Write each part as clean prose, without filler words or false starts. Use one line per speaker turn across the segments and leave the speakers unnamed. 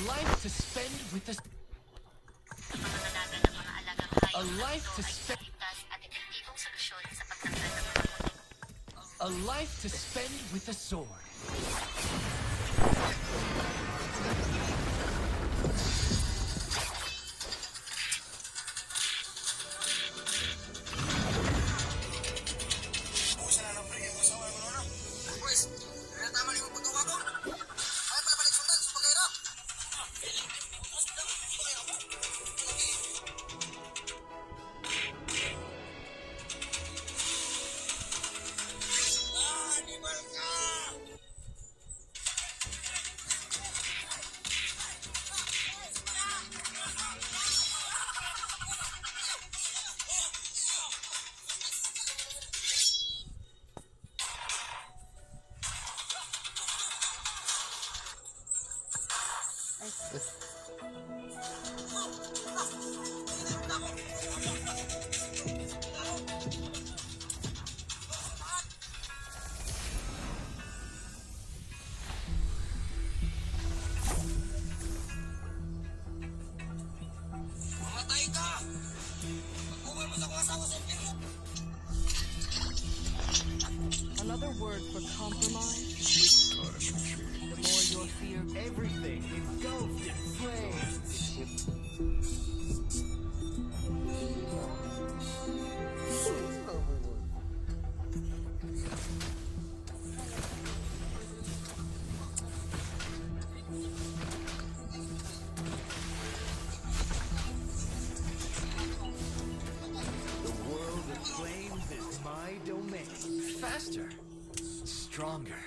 life to spend with the...
Pangangalaga ng mga alagang hayop
A
na
life
ito
to
ay
spend...
ligtas at epektibong solusyon sa pagtanggal ng mga putik.
A life to spend with the sword.
Another word for compromise? The more your fear,
Everything engulfed in flames. The world of flames is my domain. Faster, stronger.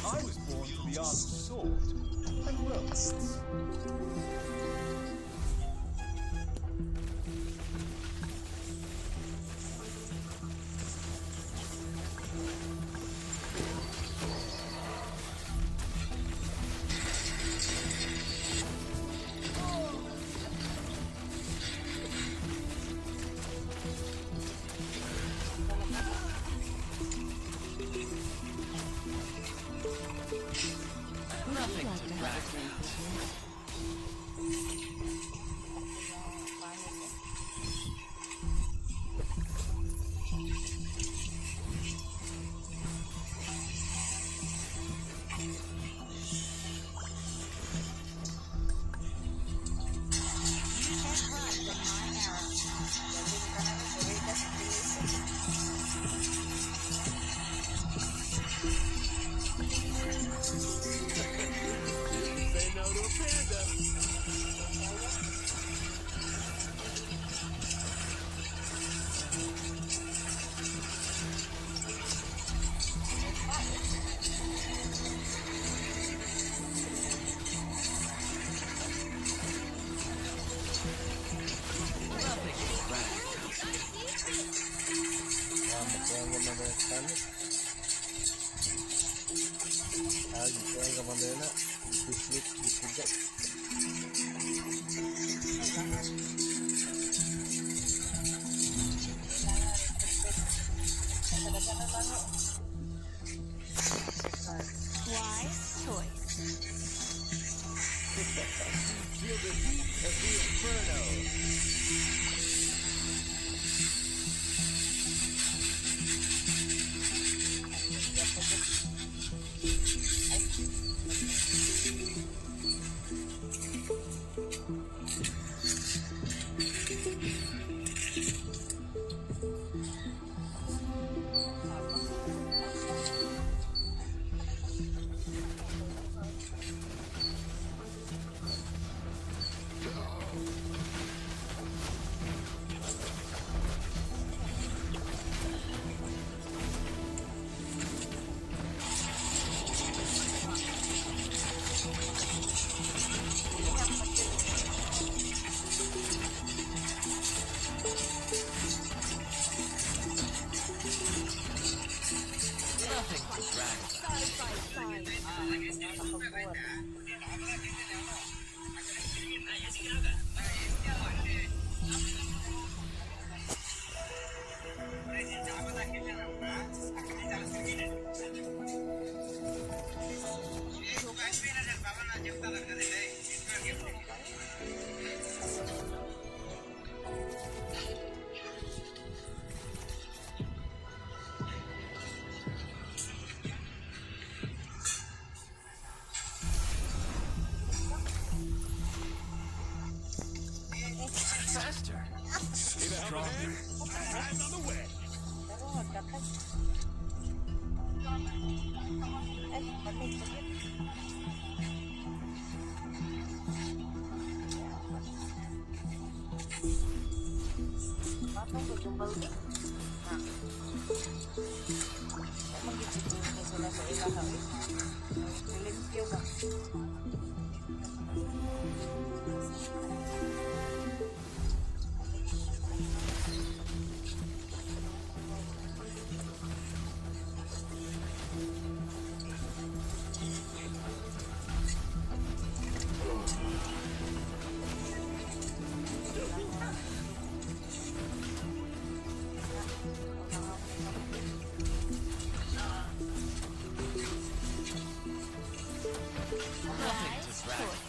I was born for the art of sword and ropes. Nothing to back. Say no to a panda. Nothing to back.
Wise choice.
Feel the heat of the inferno. Stronger.
Hands on the way.
Pero magkatag. Ay, balik. Matang berjumbal ni. Nah. Emang gitu sila sa ilaha. Limpyo ba?
Nothing to brag about.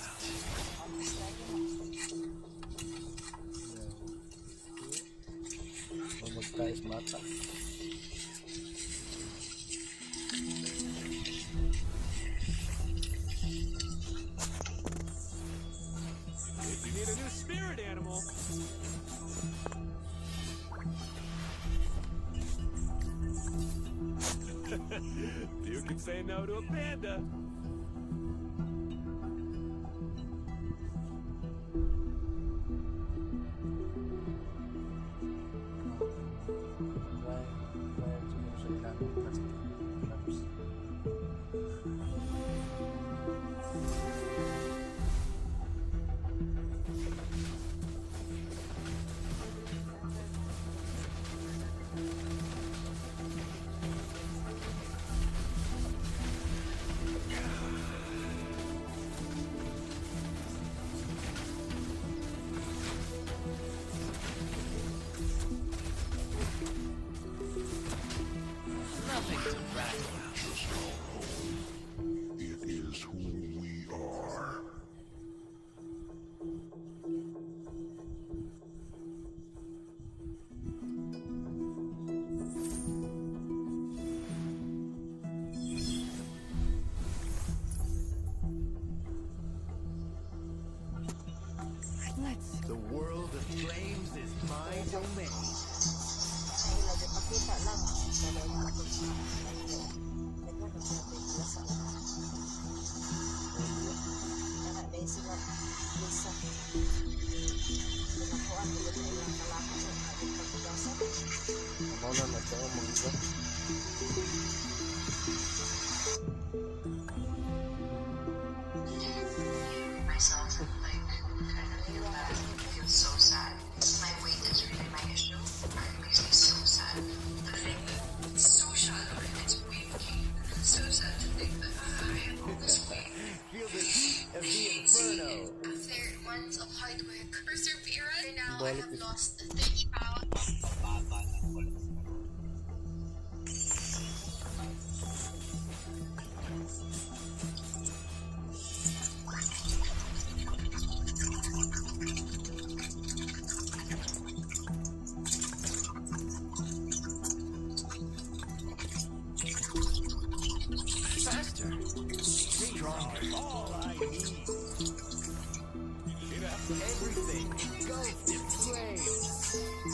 Magkais mata.
If you need a new spirit animal. You can say no to a panda.
Nothing to brag about.
It is who we are.
Let's
The world of flames is my domain.
Ay, lagi pakita lang. Pero ako sa ito kasi lasa. Kana dahil sila lisa. Pinakuan ko sa ilang kalakas at ating pagbigasan.
Mau na nagkaroon mangga.
Myself, like, kind of feel bad. I feel so sad. My weight is really my issue. It makes me so sad. The thing that it's so shallow and it's weak. So sad to think that I have all this weight.
Feel the heat of the inferno.
After months of hard work, perseverance, now I
Balik
have
is-
lost 30 pounds.
Faster. Stronger.
All I need. Need a
Everything engulfed in flames.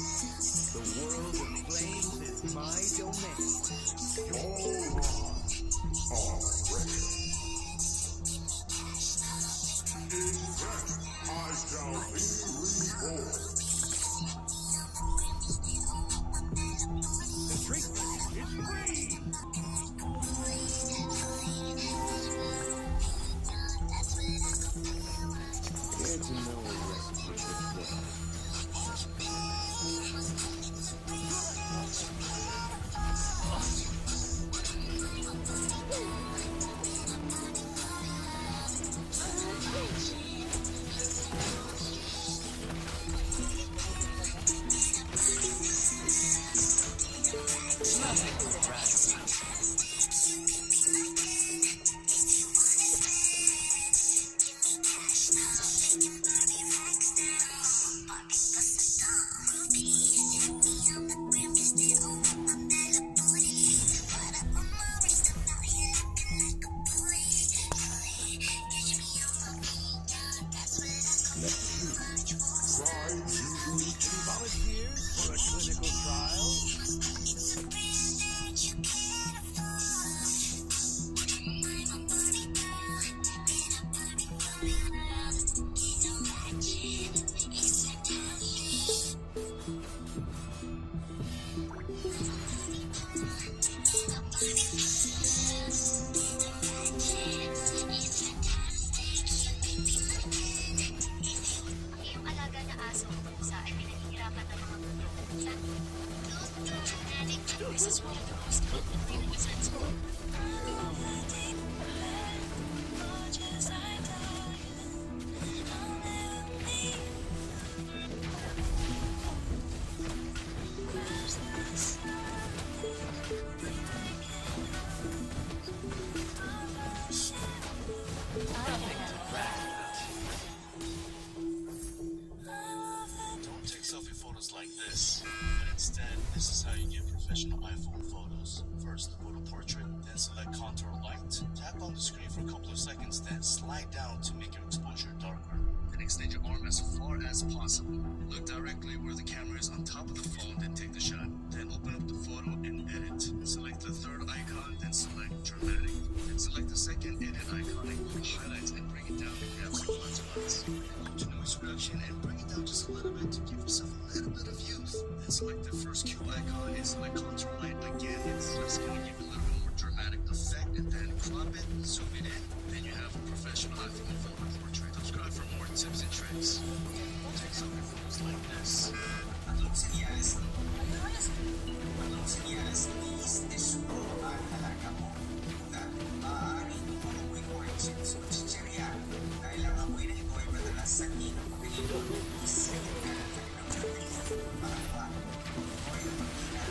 hirapan ng mga bumili. Don't dramatic. This is one of the most complicated events.
Don't take selfie photos like this, but instead, this is how you get professional iPhone photos. First, go to portrait, then select contour light. Tap on the screen for a couple of seconds, then slide down to make your exposure darker. Then extend your arm as far as possible. Look directly where the camera is on top of the phone, then take the shot. Then open up the photo and edit. Select the third icon, then select dramatic. Then select the second edit icon and go to highlights and bring it down and grab some flat spots. Then go to noise reduction and bring it down just a little bit to give yourself a little bit of youth. Then select the first cube icon and select contour light again. It's just going to give you a little bit more dramatic effect, and then crop it, zoom it in. Then you have a professional iPhone photo portrait. Subscribe for more tips and tricks. Take some photos like this.
Tatlong senyales ni Istismo ang halaga mo. Una, maaari itong mamuhay correction sa chicheria dahil ang amoy na ito ay madalas sa ng pagkilito. Isipin ka ng kanilang pagkilito. Pangalawa, oil ang pagkilito.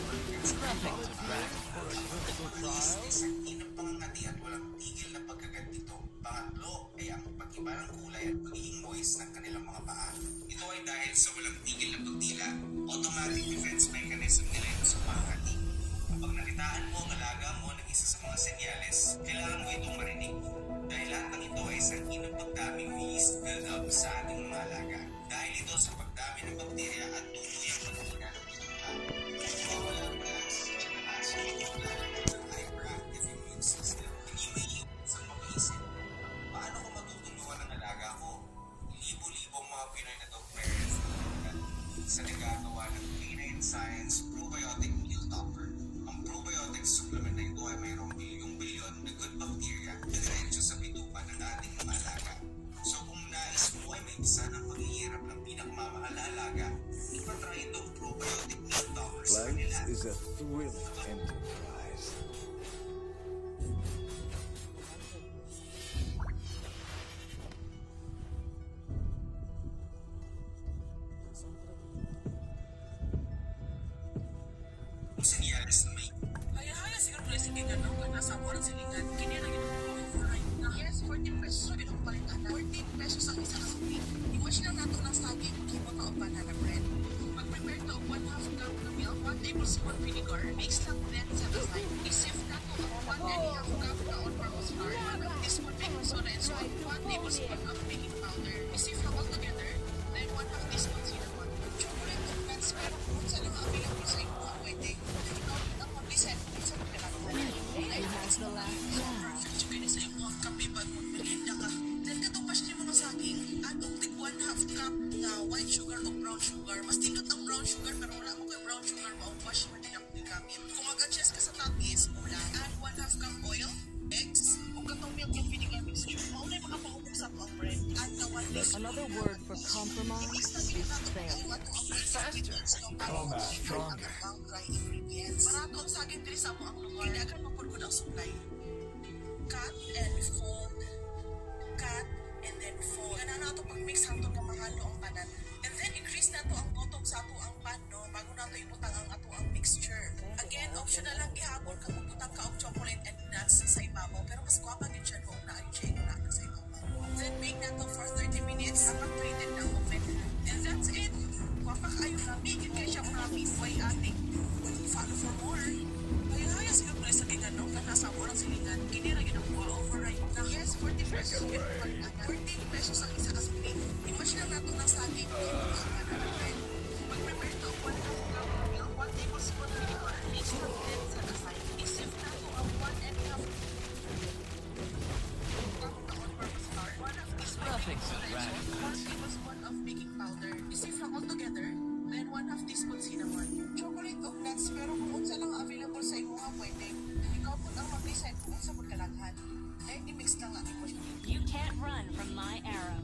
Istis ang inang pangangati at walang tigil na pagkagat nito. Pangatlo ay ang pag-iba ng kulay at pagiging moist ng kanilang mga paa. Ito ay dahil sa walang tigil na pagtila, automatic defense mechanism nila ito sa pangangati. Kapag nakitaan mo ang alaga mo ng isa sa mga senyales, kailangan mo itong marinig. Dahil lahat ng ito ay sanhi ng pagdami o yeast build-up sa ating mga alaga. Dahil ito sa pagdami ng bakterya at tuluyang pagkaga ng pinaka. Mawala ang balance sa nasa ng hyperactive immune system. Hindi may iwan sa mag-iisip. Paano ko matutulungan ang alaga ko? Libo-libong mga Pinoy na dog parents sa nagagawa ng Canine Science Probiotic Meal Topper. Ang probiotic supplement na ito ay mayroong bilyong-bilyon na good bacteria na diretso sa bituka ng ating mga alaga. So kung nais mo ay may isa ng paghihirap ng pinakamamahal na alaga, ipatry itong probiotic meal topper sa kanila.
Life is a thrilling enterprise.
Kung senyales na may
Haya-haya siguro pala sige ganun ka nasa oras silingan. Kini na yun ang override na. Yes, 14 pesos ang ginong palitan na. 14 pesos ang isa kasupin. Iwash lang nato ng saging kimo ka o banana bread. Mag-prepare to 1/2 cup na milk, 1 tablespoon vinegar. Mix lang then sa aside. I-sift nato ang 1.5 cup na all-purpose flour, 1 teaspoon baking soda and salt, 1 tablespoon of baking powder. I-sift lang all together, then 1/2 teaspoon cinnamon. Chocolate o nuts, pero kung sa lang available sa inyo ang pwede. Ikaw ang mag-design kung sa pagkakatalan. Ay, has the last perfect chicken sa inyo ang kape pag merienda ka. Then katupas niyo mga saging, add og tig 1/2 cup na white sugar o brown sugar. Mas tindot ang brown sugar pero wala mo kay brown sugar ma-wash man din ang gamit. Kung mag-adjust ka sa tapis, add 1/2 cup oil, eggs, o katong milk and vinegar mixture. Maunay makapahubog sa ang bread. Add na 1 teaspoon.
Another word for compromise is failure.
Come out stronger.
Barato ang saging diri sa mo ang lugar. Dagan mapurgod ang supply. Cut and fold. Cut and then fold. Ganaan na ito pag-mix hangtod nga mahalo ang panan. And then increase na ito ang bottom sa ato ang pan, no? Bago na ito ibutang ang ato ang mixture. Again, optional lang gihapon kung magbutang ka og chocolate and nuts sa ibabaw. Pero mas guwapa din siya no na ayun siya na sa ibabaw. Then bake na ito for 30 minutes. Dapat treated ng oven. And that's it. Guwapa kayo na. Make it kayo siya promise. Why ating? Follow for more. Haya-haya siguro pala sa ginano ka nasa orang silingan. Kinira yun ang override na. Yes, 14 pesos. 14 pesos ang isa kasupin. Iwash lang nato ng saging. Mag-prepare to 1/2 cup of milk, 1 tablespoon vinegar. Mix lang din sa aside. I-sift nato ang 1.5 cup na all-purpose flour, 1/2 teaspoon baking soda and salt, 1 tablespoon of baking powder. I-sift lang all together. Then 1/2 teaspoon cinnamon. Chocolate o nuts, pero kung unsa lang available sa imo nga pwede. Ikaw po ang mag-decide kung unsa po kalaghan. Then i-mix lang natin mo siya.
You can't run from my arrow.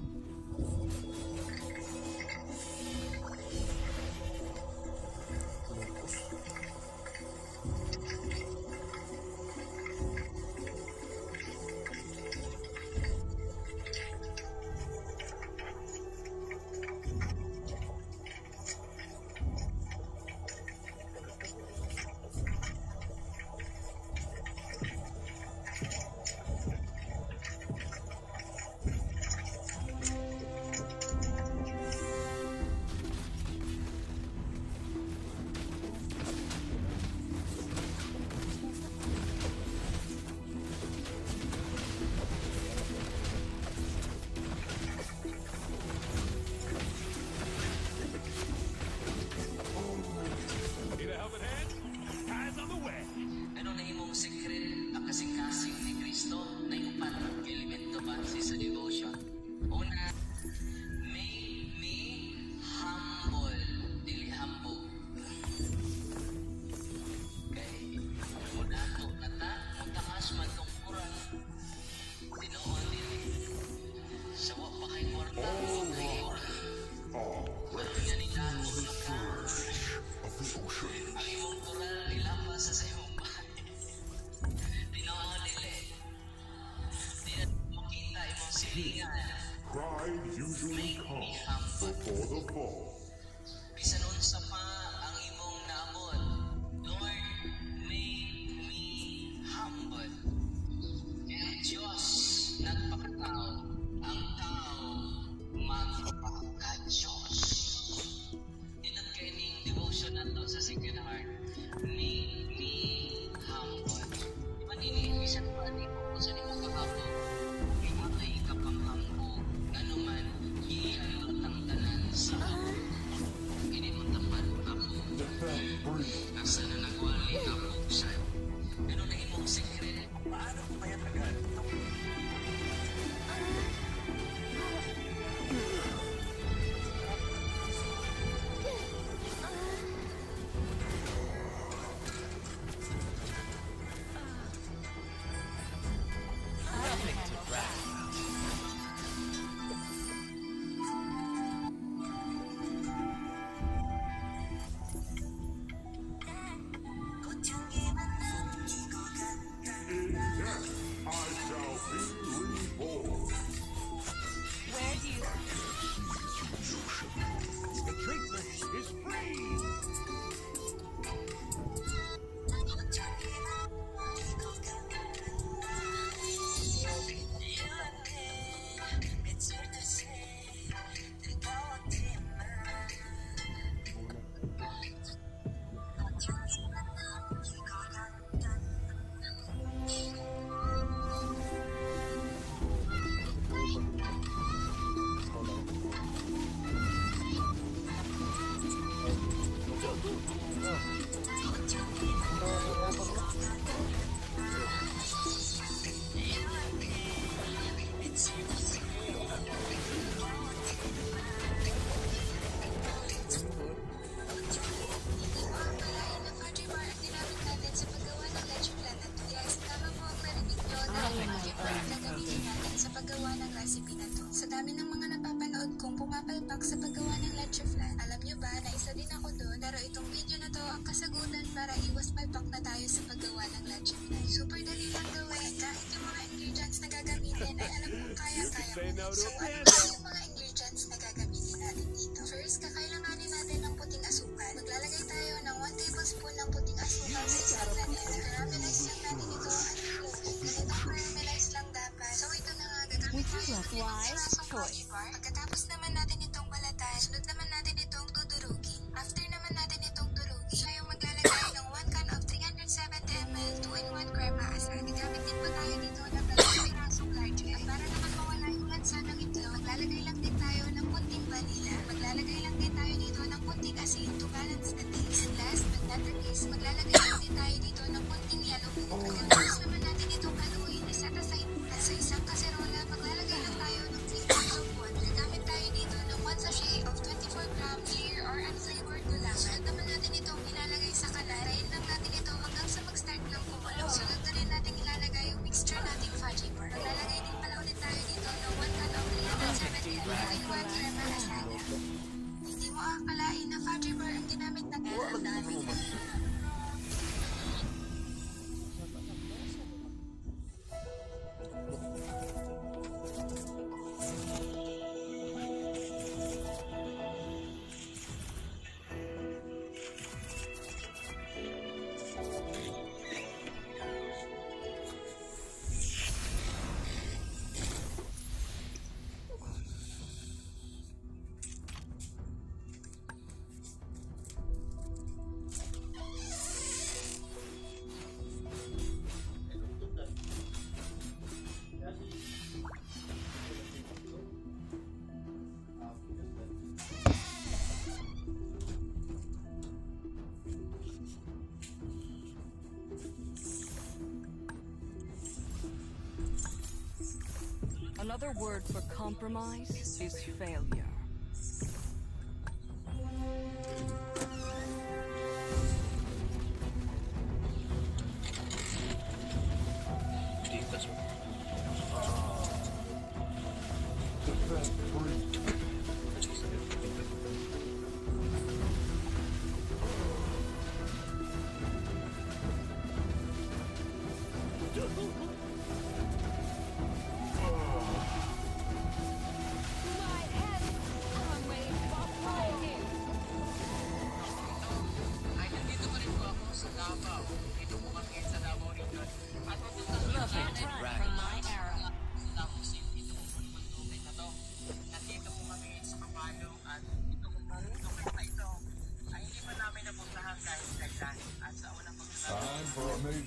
sa second heart ni hambot. Di ba nilihisan pa ni ko kung saan yung magkakapo? Di ba kay kapanghambo? Ano man, hihalot ang tanan sa ako. Hindi mo tapat ako. Asa na nagwali ako sa'yo. Ano na imong sekret? Paano ko kaya agad?
Nothing to brag about.
In death, I shall be reborn.
Where do you...
The treatment is free.
Sa paggawa ng recipe na to. Sa dami ng mga napapanood kong pumapalpak sa paggawa ng leche flan, alam nyo ba na isa din ako doon, pero itong video na to ang kasagutan para iwas palpak na tayo sa paggawa ng leche flan. Super dali lang gawin kahit yung mga ingredients na gagamitin ay alam kong kaya-kaya mo. So ano ba yung mga ingredients na gagamitin natin dito? First, kakailanganin natin ng puting asukal. Maglalagay tayo ng 1 tablespoon ng puting asukal sa isang granela. Caramelize lang natin ito at ganito caramelize lang dapat. So ito na nga, gagamit tayo ng pirasong Fudgy bar. Pagkatapos naman natin itong balatan, sunod naman natin itong dudurugin. After naman natin itong durugin, tayo maglalagay ng 1 can of 370 ml 2-in-1 crema asal. Gagamit din po tayo dito ng 2 pirasong large egg. At para naman mawala yung lansa ng itlog, maglalagay lang din tayo ng kunting vanilla. Maglalagay lang din tayo dito ng kunting asin to balance the taste. And last but not the least, maglalagay lang din tayo dito ng kunting yellow food. Pagkatapos naman natin itong haluin, isata sa himukan. Sa isang kaserola, maglalagay lang tayo ng 3 cups of water. Gagamit tayo dito ng 1 sachet of 24 gram clear or unflavored gulaman. Sunod naman natin itong ilalagay sa kalan. Rain lang natin ito hanggang sa mag-start ng kumulo. Sunod na rin natin ilalagay yung mixture nating Fudgy bar. Maglalagay din pala ulit tayo dito ng 1 can of 370 ml 2-in-1 crema asada. Hindi mo akalain na Fudgy bar ang ginamit natin. Ang dami na.
Another word for compromise is failure.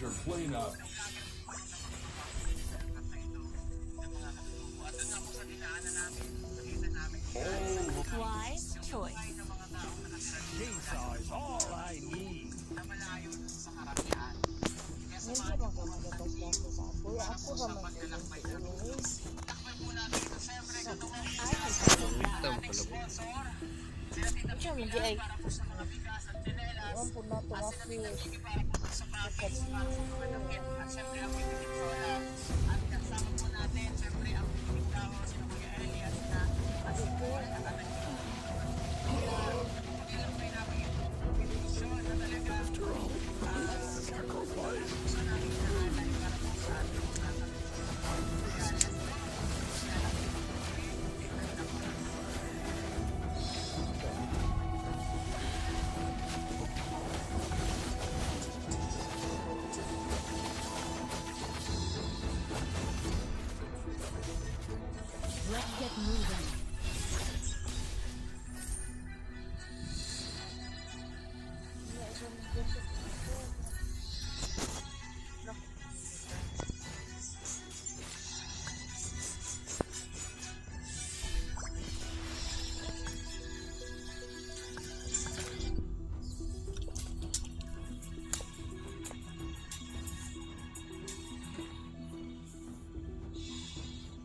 Ranger cleanup.
Wise choice.
Chainsaw is all I need.
Hindi ba ka magatas-gatas sa ako? Ako ba mag-ulong? Ito, hindi ay. Iwan po na ito nga
Let's get moving.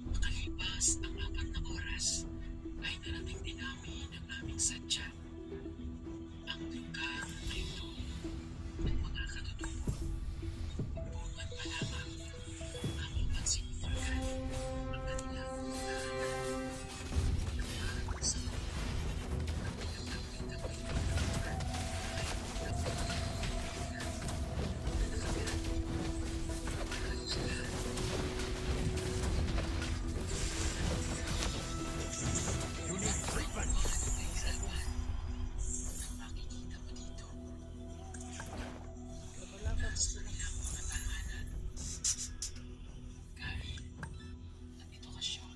Makalipas ang 4 na oras, ay narating din namin ang aming sadya. Ang lugar na ito ng mga katutubo. Bungan pa lamang ang mapansin mo agad ang kanilang tahanan. Lumahan sa loob ang pinagtagpitagpit ng lugar ay nagpapagod na nalagyan. Halos lahat makikita mo dito. Nasa kanilang mga tahanan. Kahit at edukasyon.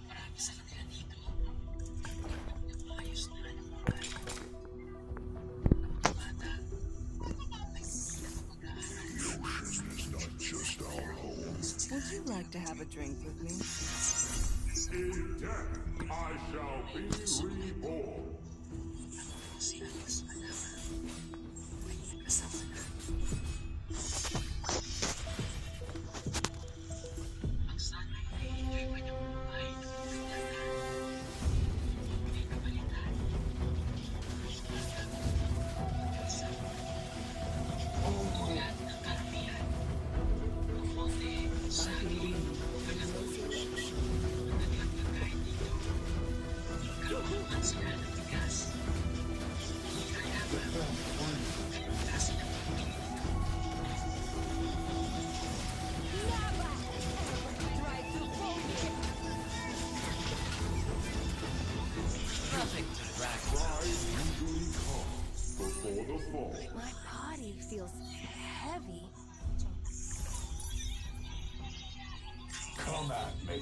Marami sa kanila dito na maayos na ang buhay. Ang mga bata nagsimulan na mag-aaral.
Would you like to have a drink with me?
In death, I shall be reborn.
Ang si Alice Manama ay nagkasama na. Ang sanay ay enjoy pa niyang buhay ng pagkakata. Hindi kabalitan. Ulat ng karamihan. Kumote, saging, kalamulos. Ang kanilang pagkain dito. Kaluhan sila ng tigas. Hindi kaya ba? Kaya klase ng pagpili nito.
Nothing to brag about.
Pride usually comes before the fall.
My body feels heavy.
Come at me.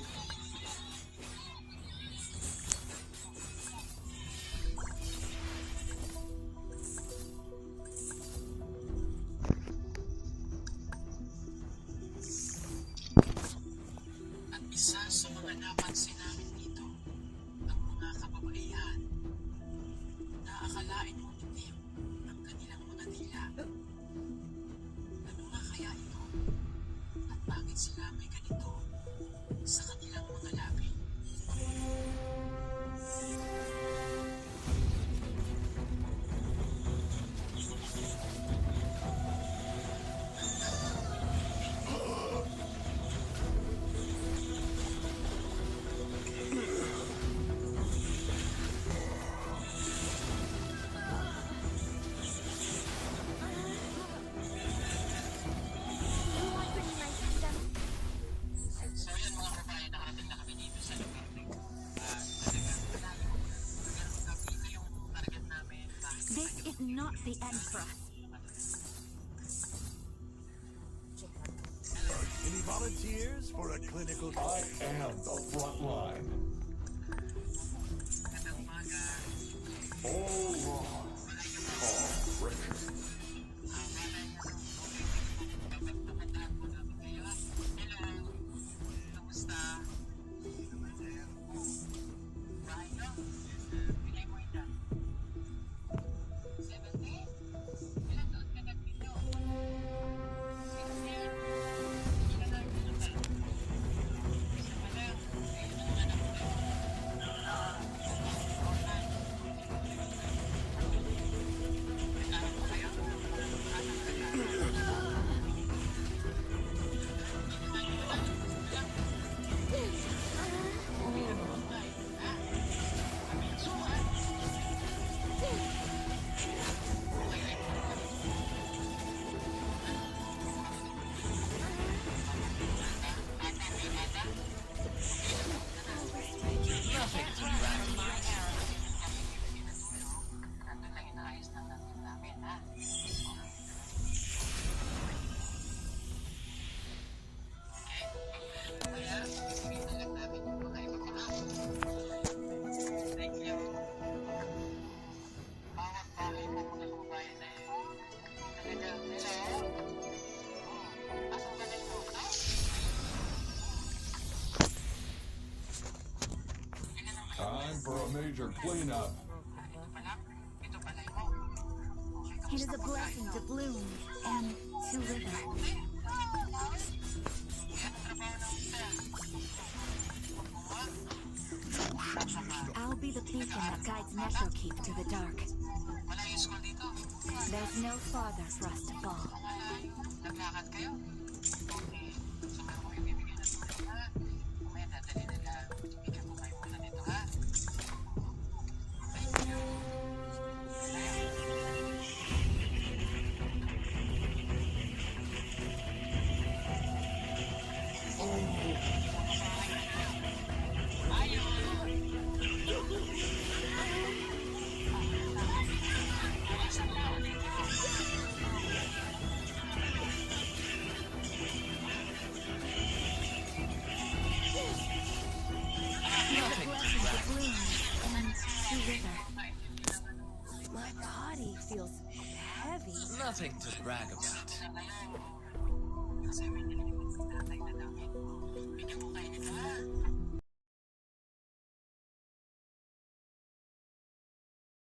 At isa sa mga napansin namin dito, ang mga kababaihan na akalain mong itim ang kanilang mga dila. Ano nga kaya ito? At bakit sila may ganito sa kanilang mga labi? So yan mga kabayan, nakarating na kami dito sa lugar na ito. Talagang malayo. Pero gabi na yung target namin.
This is not the end for us.
Any volunteers for a clinical
I am the front line.
Magandang umaga.
All rise. Call Richard.
Malay niyo, okay
Faster, clean up.
It is a blessing to bloom and to wither. I'll be the beacon that guides Metrokeep to the dark. There's no farther for us to fall. My body feels heavy.
Nothing to brag about.